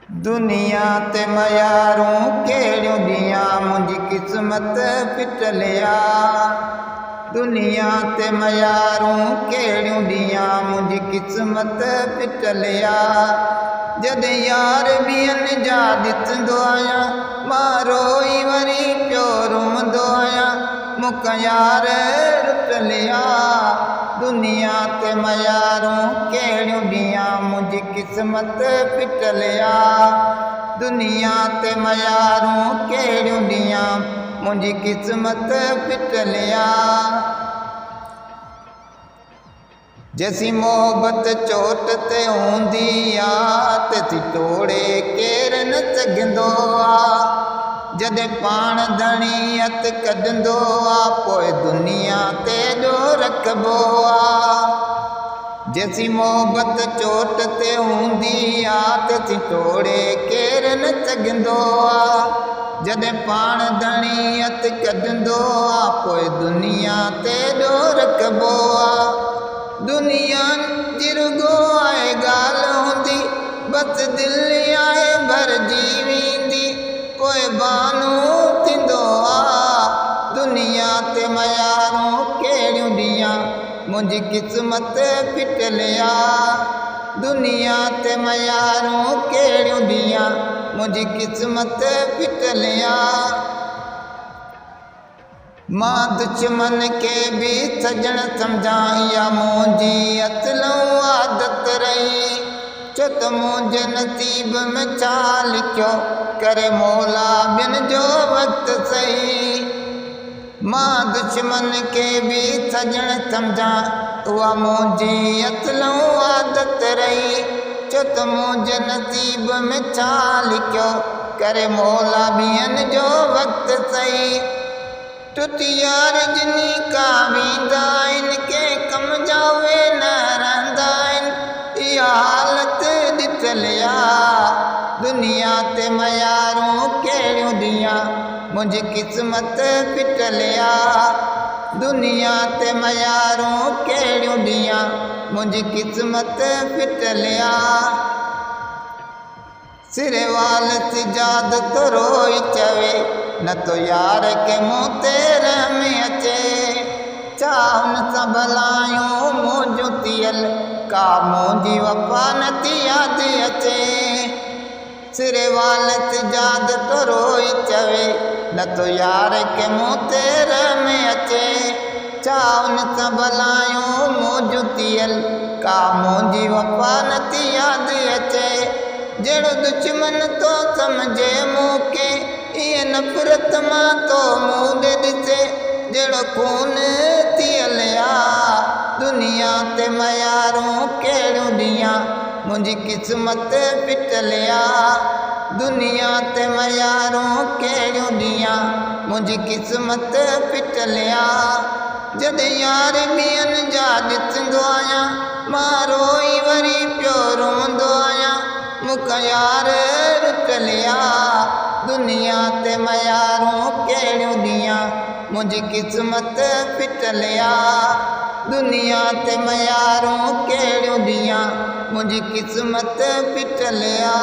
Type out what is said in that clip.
दुनिया ते मयारूं कहिड़ियूं ॾियां मुंहिंजी क़िस्मत फिटलिया। दुनिया ते मयारूं कहिड़ियूं ॾियां मुंहिंजी क़िस्मत फिटलिया। जॾहिं यार ॿियनि जा ॾिसंदो आहियां मां रोई वरी पियो रुमंदो आहियां मूंखां यार रुटलिया। दुनिया ते मयारूं कहिड़ियूं ॾियां मुंहिंजी क़िस्मत फिटलिया। दुनिया ते मयारूं कहिड़ियूं ॾियां मुंहिंजी क़िस्मत फिटलिया। जैसी मोहबत चोट ते हूंदी आहे तैसी तोड़े केरु न सघंदो आहे। जॾहिं पाण धणी हथ कढंदो आहे पोइ दुनिया ते ॾो रखबो आहे। जैसी मोहबत चोट ते हूंदी आहे तैसी तोड़े केरु न सघंदो आहे। जॾहिं पाण धणी हथ कढंदो आहे पोइ दुनिया ते ॾो रखबो आहे। दुनिया जी रुगो आहे ॻाल्हि हूंदी बस दिलि आहे भरिजी वेंदी पोइ बानू थींदो आहे। दुनिया ते मयारूं कहिड़ियूं ॾियां मुंहिंजी क़िस्मत फिटलिया। दुनिया ते मयारूं कहिड़ियूं ॾियां मुंहिंजी क़िस्मत फिटलिया। मां दुश्मन के भी सजण सम्झां इहा मुंहिंजी असलूं आदत रही छो त मुंहिंजे नसीब में छा लिखियो करे मौला ॿियनि जो वक़्तु सही। मां दुश्मन के भी सजण सम्झां उहा मुंहिंजी असलूं आदत रही छो त मुंहिंजे नसीब में छा लिखियो करे मौला ॿियनि जो वक़्तु सही। टुटी यार जिनी का वेंदा आहिनि कंहिं कम जा उहे न रहंदा आहिनि इहा हालत ॾिठलिया। दुनिया ते मयारूं कहिड़ियूं ॾियां मुंहिंजी क़िस्मत फिटलिया। दुनिया ते मयारूं कहिड़ियूं ॾियां मुंहिंजी क़िस्मत फिटलिया। सिरे वाल सिजाद तो रोई चवे न तो यार के मुंह ते रहम अचे छा हुन सां भलायूं मुंहिंजूं थियल का मुंहिंजी वफ़ा नथी यादि अचे। सिरे वाल सिजाद तो रोई चवे न तो यार के मुंह ते रहम अचे छा हुन सां भलायूं मुंहिंजूं थियल का मुंहिंजी वफ़ा नथी यादि अचे। जहिड़ो दुश्मन तो सम्झे मूंखे इहे नफ़रत मां तो मुंहुं ॾिसे जहिड़ो खून थियल आहे। दुनिया ते मयारूं कहिड़ियूं ॾियां मुंहिंजी क़िस्मत फिटलिया। दुनिया ते मयारूं कहिड़ियूं ॾियां मुंहिंजी क़िस्मत फिटलिया। जॾहिं यार ॿियनि जा ॾिसंदो आहियां मां रोई वरी पियो रुमंदो आहियां मूंखां यार रुटलिया। दुनिया ते मयारूं कहिड़ियूं ॾियां मुंहिंजी क़िस्मत फिटलिया। दुनिया ते मयारूं कहिड़ियूं ॾियां मुंहिंजी क़िस्मत फिटलिया।